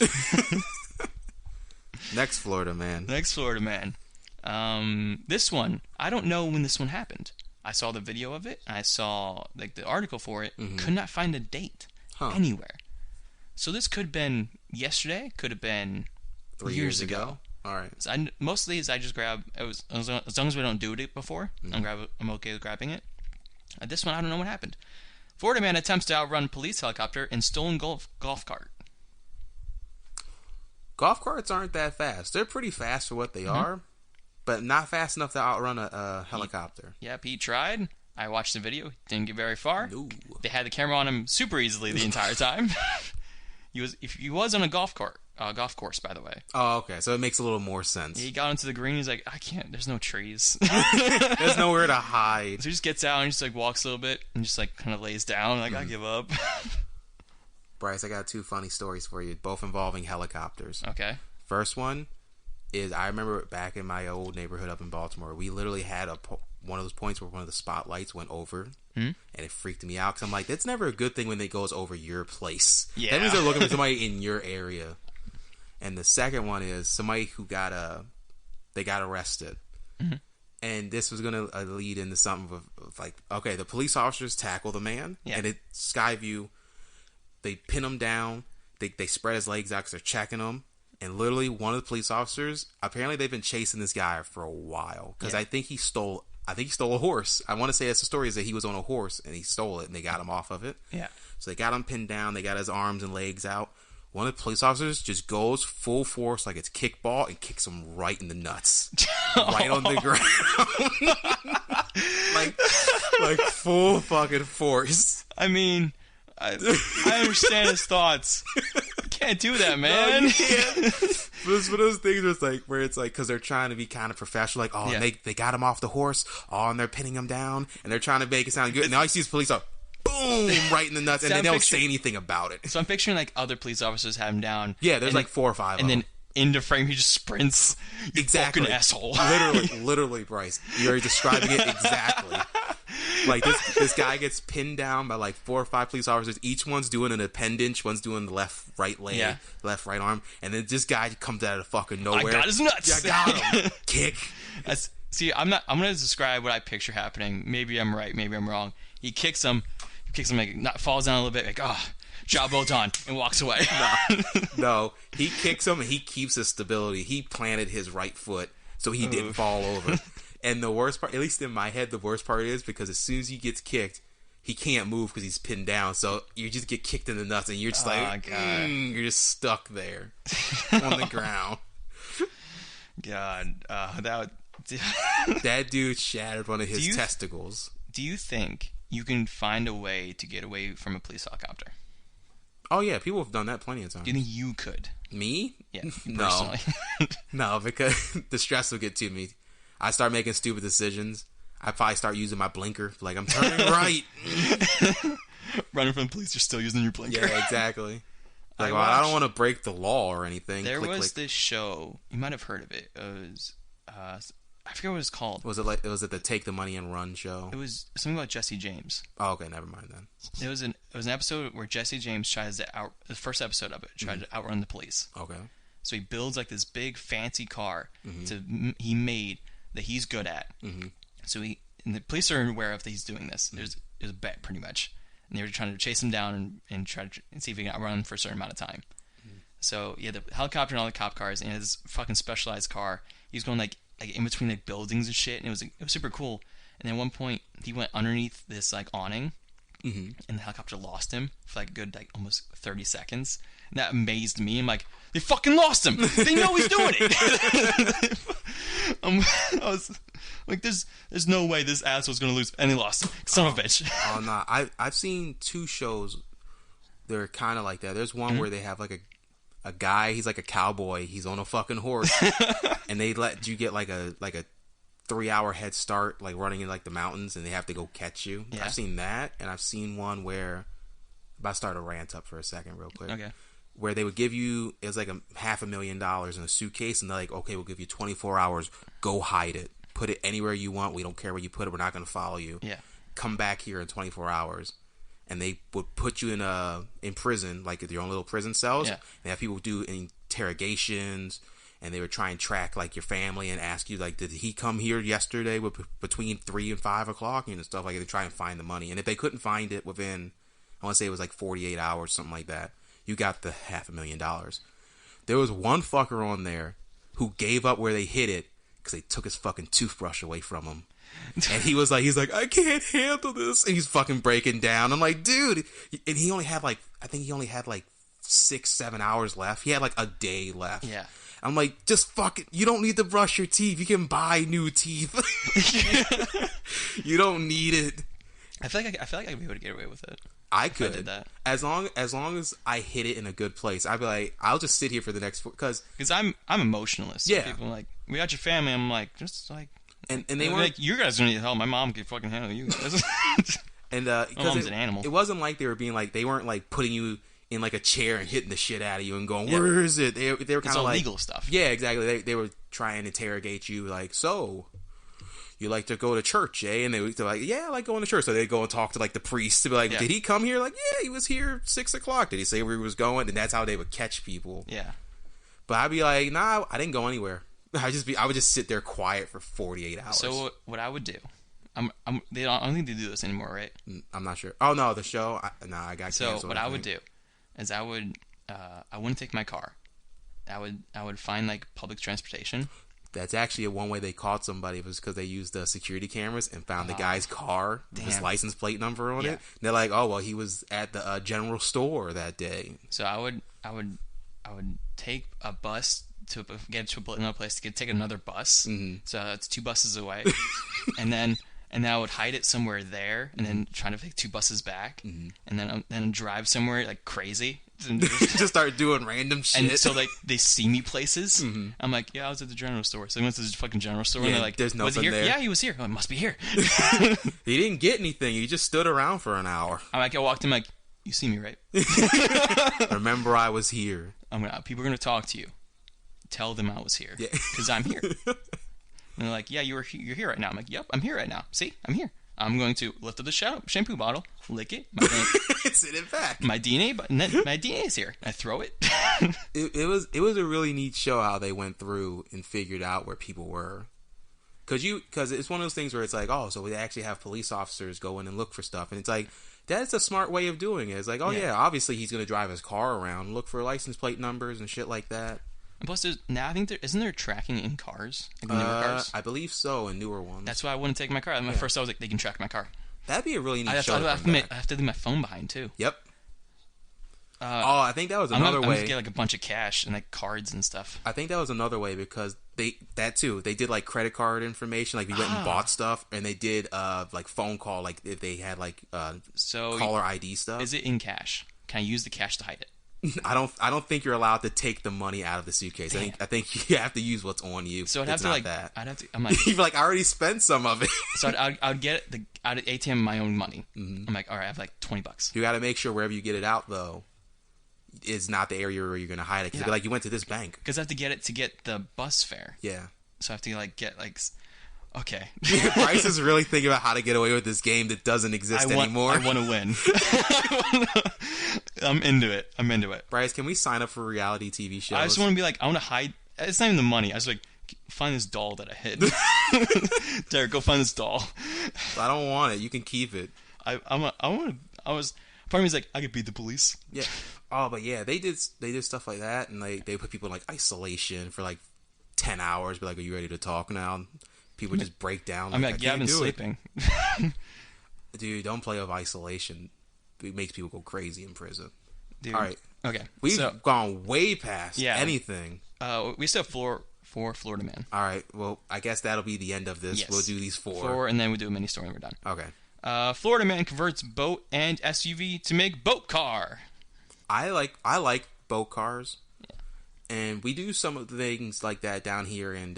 Next Florida man. This one, I don't know when this one happened. I saw the video of it. I saw like the article for it. Could not find a date anywhere. So this could have been yesterday. Could have been 3 years ago. All right. So most of these I just grab. As long as we don't do it before, I'm okay with grabbing it. This one, I don't know what happened. Florida man attempts to outrun police helicopter in stolen golf cart. Golf carts aren't that fast. They're pretty fast for what they are, but not fast enough to outrun a helicopter. He tried. I watched the video. Didn't get very far. No. They had the camera on him super easily the entire time. He was on a golf course, by the way. Oh, okay. So it makes a little more sense. He got into the green. He's like, I can't. There's no trees. There's nowhere to hide. So he just gets out and just like walks a little bit and just like kind of lays down. Like, I give up. Bryce, I got 2 funny stories for you, both involving helicopters. Okay. First one is I remember back in my old neighborhood up in Baltimore, we literally had one of those points where one of the spotlights went over, and it freaked me out because I'm like, that's never a good thing when it goes over your place. Yeah. That means they're looking for somebody in your area. And the second one is somebody who got arrested. And this was going to lead into something of like, okay, the police officers tackle the man, and it's Skyview. They pin him down. They spread his legs out because they're checking him. And literally, one of the police officers, apparently they've been chasing this guy for a while because I think he stole a horse. I want to say that's the story, is that he was on a horse and he stole it and they got him off of it. Yeah. So they got him pinned down. They got his arms and legs out. One of the police officers just goes full force like it's kickball and kicks him right in the nuts. Right on the ground. like full fucking force. I mean, I understand his thoughts. You can't do that, man. No, you can't. But it's one of those things where it's like, because they're trying to be kind of professional, like, oh, they got him off the horse, and they're pinning him down, and they're trying to make it sound good. And all you see is police are, boom, right in the nuts, and they don't say anything about it. So I'm picturing like other police officers have him down. Yeah, there's like 4 or 5 and of them. then into frame, he just sprints. You exactly. fucking asshole. Literally, Bryce. You're describing it exactly. Like this guy gets pinned down by like 4 or 5 police officers. Each one's doing an appendage. One's doing the left, right leg, left, right arm, and then this guy comes out of fucking nowhere. I got his nuts. Yeah, I got him. Kick. See, I'm gonna describe what I picture happening. Maybe I'm right. Maybe I'm wrong. He kicks him. Like falls down a little bit. Like, oh, job well done, and walks away. No, he kicks him and he keeps his stability. He planted his right foot so he didn't fall over. And the worst part, at least in my head, the worst part is because as soon as he gets kicked, he can't move because he's pinned down. So you just get kicked in the nuts, and you're just you're just stuck there on the ground. God, that dude shattered one of his testicles. Do you think you can find a way to get away from a police helicopter? Oh yeah, people have done that plenty of times. Do you think you could? Me? Yeah, no, no, because the stress will get to me. I start making stupid decisions. I probably start using my blinker. Like, I'm turning right. Running from the police, you're still using your blinker. Yeah, exactly. Like, I don't want to break the law or anything. There was this show. You might have heard of it. It was, I forget what it was called. Was it the Take the Money and Run show? It was something about Jesse James. Oh, okay, never mind then. It was an episode where Jesse James tries to the first episode of it, tried to outrun the police. Okay. So he builds like this big fancy car he made that he's good at. So and the police are aware of that he's doing this. There's a bet pretty much. and they were trying to chase him down and try to see if he got run for a certain amount of time. So yeah, the helicopter and all the cop cars and his fucking specialized car. He was going like in between like buildings and shit, and it was super cool. And then at one point he went underneath this like awning, and the helicopter lost him for like a good like almost 30 seconds. And that amazed me. I'm like, they fucking lost him. They know he's doing it. I was like, there's no way this asshole's gonna lose, and he lost. Son of a bitch. Oh no, I've seen 2 shows. They're kind of like that. There's one where they have like a guy. He's like a cowboy. He's on a fucking horse, and they let you get like a 3-hour head start, like running in like the mountains, and they have to go catch you. Yeah. I've seen that, and I've seen one where. If I start a rant up for a second, real quick. Okay. Where they would give you, it was like $500,000 in a suitcase, and they're like, okay, we'll give you 24 hours. Go hide it. Put it anywhere you want. We don't care where you put it. We're not going to follow you. Yeah. Come back here in 24 hours. And they would put you in prison, like your own little prison cells. Yeah. They have people do interrogations, and they would try and track like your family and ask you like, did he come here yesterday between 3 and 5 o'clock and stuff like that. They try and find the money, and if they couldn't find it within, I want to say it was like 48 hours, something like that, you got the $500,000. There was one fucker on there who gave up where they hid it because they took his fucking toothbrush away from him. And he's like, I can't handle this. And he's fucking breaking down. I'm like, dude. And he only had like, I think he only had like 6-7 hours left. He had like a day left. Yeah. I'm like, just fuck it. You don't need to brush your teeth. You can buy new teeth. You don't need it. I feel like I'd be able to get away with it. I could. I did that. As long as I hit it in a good place, I'd be like, I'll just sit here for the next because I'm emotionless. Yeah. So people are like, we got your family. I'm like, just like, and they were like, you guys don't need help. My mom can fucking handle you guys. And my mom's an animal. It wasn't like they were being like, they weren't like putting you in like a chair and hitting the shit out of you and going, where is it? They were kind of like legal stuff. Yeah, exactly. They were trying to interrogate you, like, so you like to go to church, eh? And they're like, yeah, I like going to church. So they go and talk to like the priest to be like, did he come here? Like, yeah, he was here 6 o'clock. Did he say where he was going? And that's how they would catch people. Yeah. But I'd be like, nah, I didn't go anywhere. I would just sit there quiet for 48 hours. So what I would do, I don't think they do this anymore, right? I'm not sure. Oh no, the show. I got canceled. So what I would do is I wouldn't take my car. I would find like public transportation. That's actually one way they caught somebody was because they used the security cameras and found the guy's car with his license plate number on it. And they're like, oh well, he was at the general store that day. So I would take a bus to get to another place to take another bus. Mm-hmm. So that's 2 buses away, and then I would hide it somewhere there, and then try to take 2 buses back, and then drive somewhere like crazy. Just start doing random shit. And so like they see me places. Mm-hmm. I'm like, yeah, I was at the general store. So I went to the fucking general store, and they're like, there's nothing was he here? there. Yeah, he was here. Oh, it must be here. He didn't get anything. He just stood around for an hour. I walked in like, you see me, right? Remember I was here. People are gonna talk to you. Tell them I was here because I'm here. And they're like, yeah, you're here right now. I'm like, yep, I'm here right now. See, I'm here. I'm going to lift up the shampoo bottle, lick it, sit it back. My DNA is here. I throw it. It was a really neat show how they went through and figured out where people were. Because it's one of those things where it's like, oh, so we actually have police officers go in and look for stuff, and it's like that's a smart way of doing it. It's like, oh yeah obviously he's going to drive his car around, and look for license plate numbers and shit like that. And plus, I think isn't there tracking in cars, like newer cars? I believe so, in newer ones. That's why I wouldn't take my car. My first thought was like, they can track my car. That'd be a really neat show. I have to leave my phone behind too. Yep. I think that was another way. I'm gonna get like a bunch of cash and like cards and stuff. I think that was another way because they did like credit card information, like we went and bought stuff, and they did like phone call, like if they had like caller ID stuff. Is it in cash? Can I use the cash to hide it? I don't think you're allowed to take the money out of the suitcase. I think you have to use what's on you. So I'd have to I'm like, you're like, I already spent some of it. So I'd get out of ATM my own money. Mm-hmm. I'm like, all right, I have like $20. You got to make sure wherever you get it out though is not the area where you're going to hide it. Because like, you went to this bank. Because I have to get it to get the bus fare. Yeah. So I have to like get like. Okay. Bryce is really thinking about how to get away with this game that doesn't exist anymore. I want to win. I'm into it. Bryce, can we sign up for reality TV shows? I just want to be like, I want to hide. It's not even the money. I was like, find this doll that I hid. Derek, go find this doll. I don't want it. You can keep it. I want Part of me's like, I could beat the police. Yeah. Oh, but yeah, they did stuff like that, and like they put people in like isolation for like 10 hours. Be like, are you ready to talk now? People just break down. I'm like, yeah, I've been sleeping. Dude, don't play with isolation. It makes people go crazy in prison. Dude. All right. Okay. We've gone way past anything. We still have four Florida man. All right. Well, I guess that'll be the end of this. Yes. We'll do these four. Four, and then we'll do a mini story and we're done. Okay. Florida man converts boat and SUV to make boat car. I like boat cars. Yeah. And we do some of the things like that down here in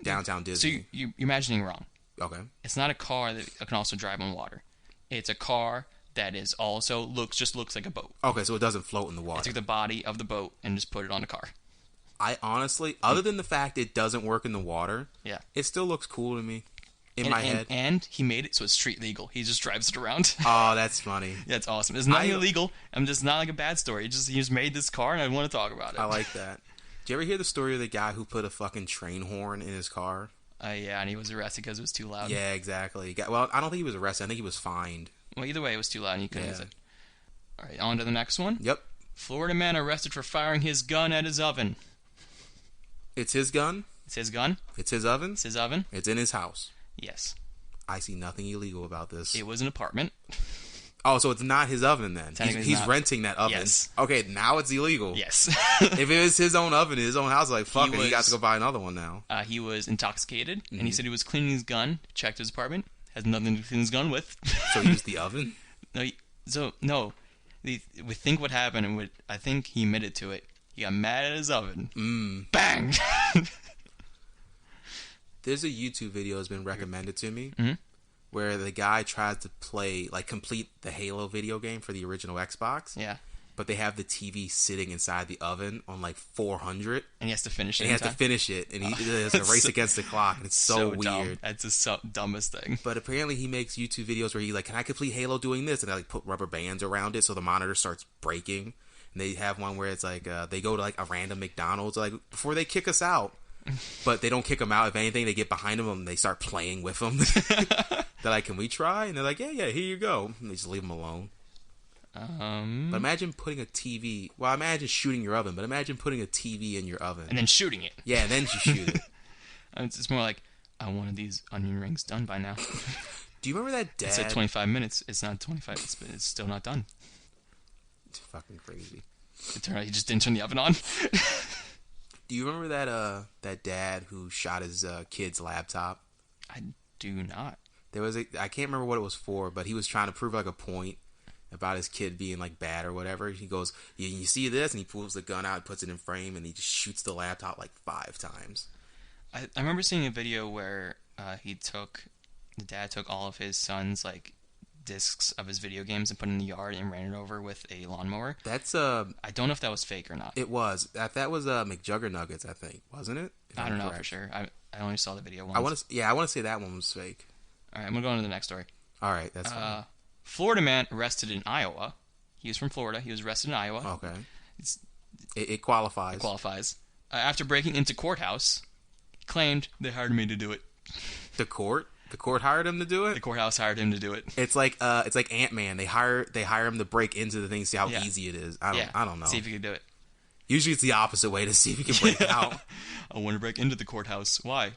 downtown Disney. So you're imagining wrong. Okay. It's not a car that can also drive on water. It's a car that is also looks like a boat. Okay, so it doesn't float in the water. They took the body of the boat and just put it on a car. I honestly, other than the fact it doesn't work in the water, it still looks cool to me in my head. And he made it so it's street legal. He just drives it around. Oh, that's funny. Yeah, it's awesome. It's nothing illegal. I'm just not like a bad story. He just made this car and I want to talk about it. I like that. Did you ever hear the story of the guy who put a fucking train horn in his car? Yeah, and he was arrested because it was too loud. Yeah, exactly. Well, I don't think he was arrested. I think he was fined. Well, either way, it was too loud and he couldn't use it. All right, on to the next one. Yep. Florida man arrested for firing his gun at his oven. It's his gun? It's his gun. It's his oven? It's his oven. It's in his house. Yes. I see nothing illegal about this. It was an apartment. Oh, so it's not his oven then? He's renting that oven. Yes. Okay, now it's illegal. Yes. If it was his own oven in his own house, like, fuck it, he got to go buy another one now. He was intoxicated, and he said he was cleaning his gun, checked his apartment, has nothing to clean his gun with. So he used the oven? No. We think what happened, and I think he admitted to it. He got mad at his oven. Bang! There's a YouTube video that's been recommended to me where the guy tries to complete the Halo video game for the original Xbox. Yeah. But they have the TV sitting inside the oven on like 400. And he has to finish it. And he has to finish it. And he has a race against the clock. And it's so weird. Dumb. That's the dumbest thing. But apparently he makes YouTube videos where he like, can I complete Halo doing this? And they like put rubber bands around it so the monitor starts breaking. And they have one where it's like they go to like a random McDonald's like before they kick us out. But they don't kick them out. If anything, they get behind them and they start playing with them. They're like, can we try? And they're like, yeah, here you go. And they just leave them alone. But imagine putting a TV. Well, imagine shooting your oven, but imagine putting a TV in your oven and then shooting it. Yeah, and then you shoot it. It's more like I wanted these onion rings done by now. Do you remember that dad? It said 25 minutes. It's not 25. It's still not done. It's fucking crazy. It turned out he just didn't turn the oven on. Do you remember that dad who shot his kid's laptop? I do not. There was I can't remember what it was for, but he was trying to prove like a point about his kid being like bad or whatever. He goes, you see this? And he pulls the gun out, puts it in frame, and he just shoots the laptop like 5 times. I remember seeing a video where the dad took all of his son's like discs of his video games and put it in the yard and ran it over with a lawnmower. That's I don't know if that was fake or not. It was. That was McJuggernuggets, I think, wasn't it? I don't know for sure. I only saw the video once. I want to say that one was fake. All right, I'm gonna go on to the next story. All right, that's fine. Florida man arrested in Iowa. He was from Florida. He was arrested in Iowa. Okay. It qualifies. It qualifies. After breaking into courthouse, he claimed they hired me to do it. The court? The court hired him to do it? The courthouse hired him to do it. It's like Ant-Man. They hire him to break into the thing, see how easy it is. I don't know. See if he can do it. Usually it's the opposite way, to see if he can break out. I want to break into the courthouse. Why?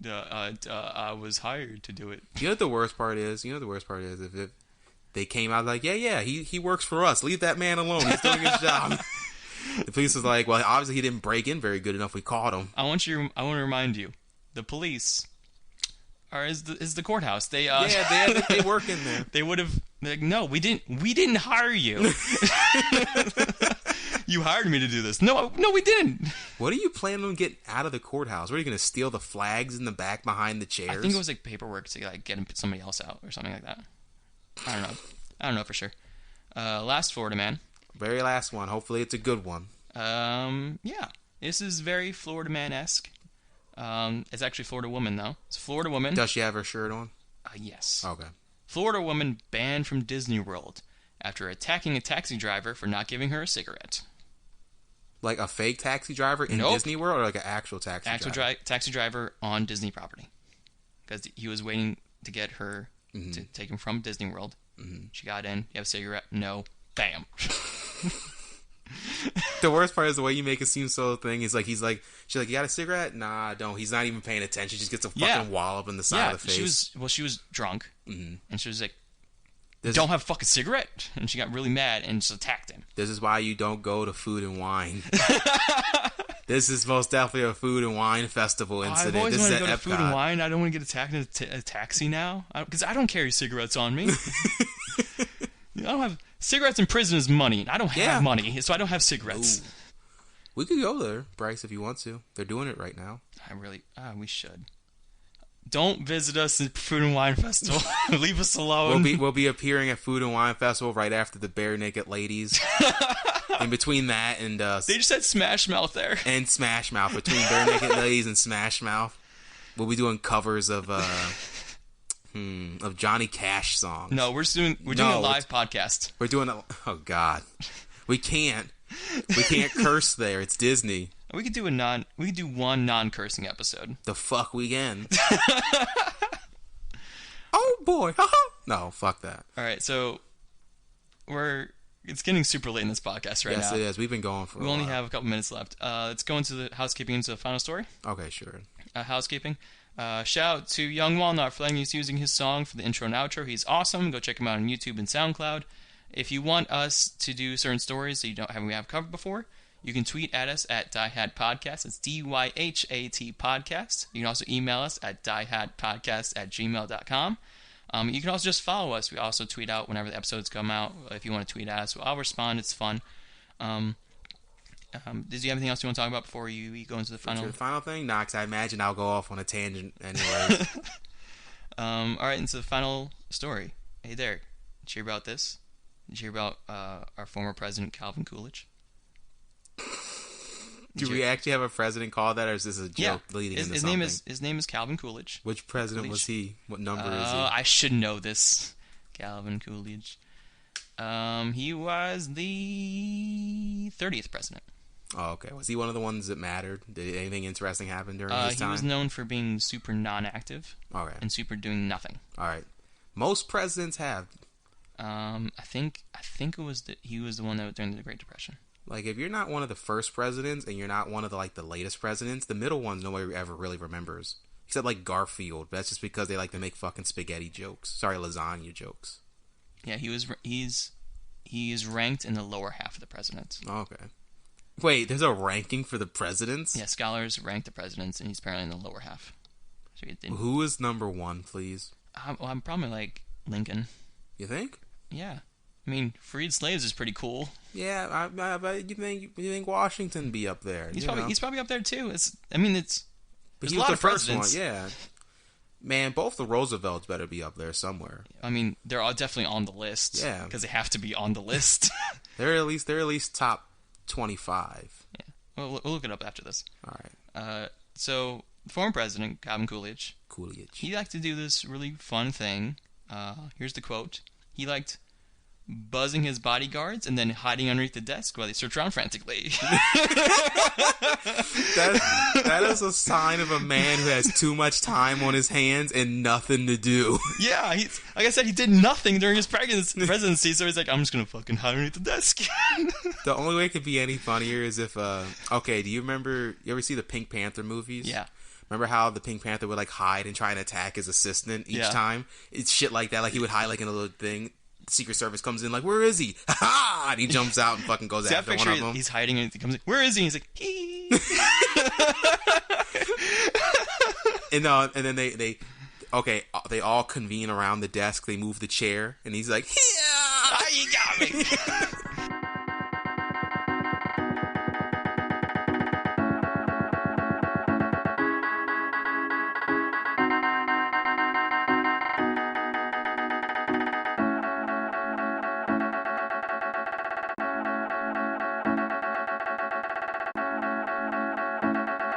I was hired to do it. You know what the worst part is? If they came out like, yeah, he works for us. Leave that man alone. He's doing his job. The police was like, well, obviously he didn't break in very good enough. We caught him. I want to remind you, the police is the courthouse. They they work in there. They would have like, no, we didn't hire you. You hired me to do this. No, we didn't. What are you planning on getting out of the courthouse? What are you going to steal the flags in the back behind the chairs? I think it was like paperwork to like get somebody else out or something like that. I don't know for sure. Last Florida man. Very last one. Hopefully it's a good one. Yeah. This is very Florida man-esque. It's actually Florida woman though. It's a Florida woman. Does she have her shirt on? Yes. Okay. Florida woman banned from Disney World after attacking a taxi driver for not giving her a cigarette. Like a fake taxi driver in Disney World, or like an actual taxi driver? Taxi driver on Disney property. Because he was waiting to get her to take him from Disney World Mm-hmm. She got in. You have a cigarette? No. Bam. The worst part is the way you make it seem so thing. He's like, she's like, you got a cigarette? Nah, I don't. He's not even paying attention. She just gets a fucking wallop in the side of the face. She was drunk, mm-hmm. and she was like, don't have a fucking cigarette. And she got really mad and just attacked him. This is why you don't go to Food and Wine. This is most definitely a Food and Wine festival incident. I've always this wanted is to go at to Food and Wine. I don't want to get attacked in a taxi now. Because I don't carry cigarettes on me. I don't have... Cigarettes in prison is money. I don't have money, so I don't have cigarettes. Ooh. We could go there, Bryce, if you want to. They're doing it right now. We should. Don't visit us at Food and Wine Festival. Leave us alone. We'll be appearing at Food and Wine Festival right after the Bare Naked Ladies. In between that and... they just had Smash Mouth there. And Smash Mouth. Between Bare Naked Ladies and Smash Mouth. We'll be doing covers of Johnny Cash songs. No, we're doing a live podcast. We're doing a... Oh, God. We can't curse there. It's Disney. We could do one non-cursing episode. The fuck we can. Oh boy. No, fuck that. All right, so it's getting super late in this podcast right now. Yes, it is. We've been going for a while. We only have a couple minutes left. Let's go into the housekeeping, into the final story. Okay, sure. Housekeeping. Shout out to Young Walnut for letting us using his song for the intro and outro. He's awesome. Go check him out on YouTube and SoundCloud. If you want us to do certain stories that we have covered before, you can tweet at us at DYHAT Podcast. It's DYHAT Podcast. You can also email us at dyhatpodcast@gmail.com. You can also just follow us. We also tweet out whenever the episodes come out. If you want to tweet at us, I'll respond. It's fun. Did you have anything else you want to talk about before you go into the final? The final thing? Nah, because I imagine I'll go off on a tangent anyway. All right, into the final story. Hey, Derek, did you hear about this? Did you hear about our former president, Calvin Coolidge? Do we actually have a president called that, or is this a joke leading into something? His name is Calvin Coolidge. Which president was he? What number is he? I should know this. Calvin Coolidge. He was the 30th president. Oh, okay. Was he one of the ones that mattered? Did anything interesting happen during his time? He was known for being super non-active. All right. And super doing nothing. All right. Most presidents have. I think he was the one that was during the Great Depression. Like, if you're not one of the first presidents and you're not one of the latest presidents, the middle ones nobody ever really remembers. Except, like, Garfield. But that's just because they like to make fucking spaghetti jokes. Sorry, lasagna jokes. Yeah, he is ranked in the lower half of the presidents. Oh, okay. Wait, there's a ranking for the presidents? Yeah, scholars rank the presidents, and he's apparently in the lower half. So who is number one, please? I'm probably like Lincoln. You think? Yeah. I mean, freed slaves is pretty cool. Yeah, but you think Washington be up there? He's probably up there too. But he was a lot the of first presidents. one, yeah. Man, both the Roosevelts better be up there somewhere. I mean, they're all definitely on the list. Yeah, because they have to be on the list. they're at least top 25. Yeah, we'll look it up after this. All right. So the former president Calvin Coolidge. He liked to do this really fun thing. Here's the quote. He liked buzzing his bodyguards and then hiding underneath the desk while they search around frantically. that is a sign of a man who has too much time on his hands and nothing to do. Yeah, like I said, he did nothing during his presidency, so he's like, I'm just gonna fucking hide underneath the desk. The only way it could be any funnier is if, okay, do you ever see the Pink Panther movies? Yeah. Remember how the Pink Panther would, like, hide and try and attack his assistant each time? It's shit like that. Like, he would hide, like, in a little thing. Secret Service comes in, like, where is he? Ha ha! And he jumps out and fucking goes after one of them. He's hiding and he comes in, where is he? And he's like, hee! And then they all convene around the desk. They move the chair, and he's like, yeah! You got me!